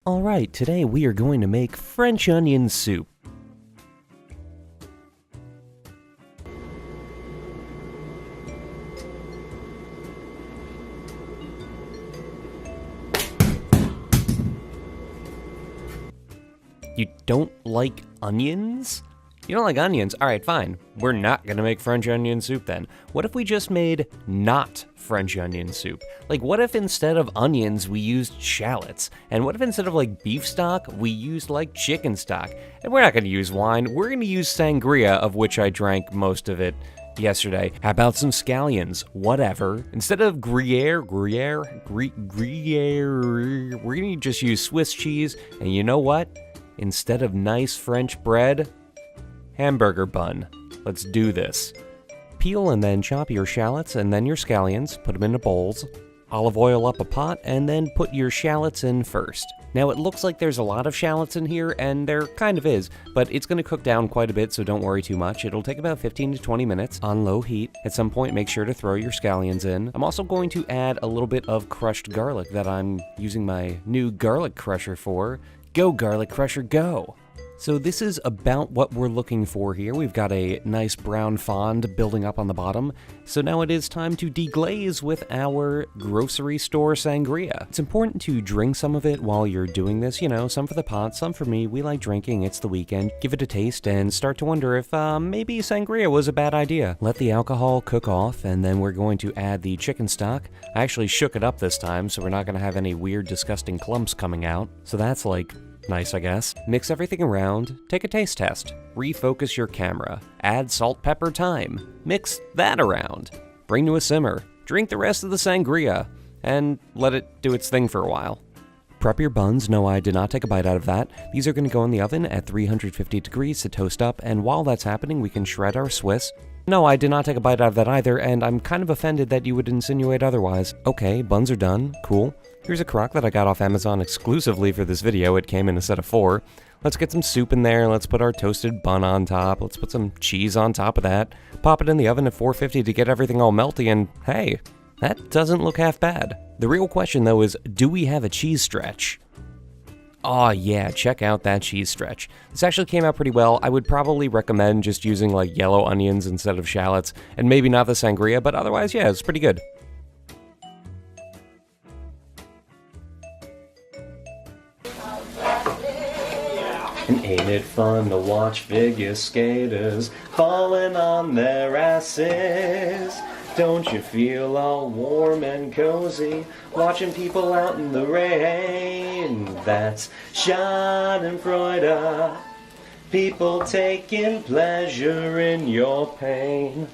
Alright, today we are going to make French onion soup. You don't like onions? You don't like onions? Alright, fine. We're not gonna make French onion soup then. What if we just made not French onion soup? Like, what if instead of onions we used shallots? And what if instead of like beef stock, we used like chicken stock? And we're not gonna use wine, we're gonna use sangria, of which I drank most of it yesterday. How about some scallions? Whatever. Instead of Gruyere, we're gonna just use Swiss cheese, and you know what? Instead of nice French bread, hamburger bun. Let's do this. Peel and then chop your shallots and then your scallions, put them into bowls, olive oil up a pot, and then put your shallots in first. Now it looks like there's a lot of shallots in here, and there kind of is, but it's going to cook down quite a bit, so don't worry too much. It'll take about 15 to 20 minutes on low heat. At some point, make sure to throw your scallions in. I'm also going to add a little bit of crushed garlic that I'm using my new garlic crusher for. Go, garlic crusher, go! So this is about what we're looking for here. We've got a nice brown fond building up on the bottom. So now it is time to deglaze with our grocery store sangria. It's important to drink some of it while you're doing this. You know, some for the pot, some for me. We like drinking, it's the weekend. Give it a taste and start to wonder if maybe sangria was a bad idea. Let the alcohol cook off, and then we're going to add the chicken stock. I actually shook it up this time, so we're not gonna have any weird, disgusting clumps coming out. So that's like nice, I guess. Mix everything around, take a taste test, refocus your camera, add salt, pepper, thyme, mix that around, bring to a simmer, drink the rest of the sangria, and let it do its thing for a while. Prep your buns. No, I did not take a bite out of that. These are going to go in the oven at 350 degrees to toast up, and while that's happening, we can shred our Swiss. No, I did not take a bite out of that either, and I'm kind of offended that you would insinuate otherwise. Okay, buns are done. Cool. Here's a crock that I got off Amazon exclusively for this video. It came in a set of 4. Let's get some soup in there. Let's put our toasted bun on top. Let's put some cheese on top of that. Pop it in the oven at 450 to get everything all melty, and hey, that doesn't look half bad. The real question, though, is do we have a cheese stretch? Oh yeah, check out that cheese stretch. This actually came out pretty well. I would probably recommend just using like yellow onions instead of shallots, and maybe not the sangria, but otherwise, yeah, it's pretty good. And ain't it fun to watch figure skaters falling on their asses? Don't you feel all warm and cozy watching people out in the rain? That's Schadenfreude, people taking pleasure in your pain.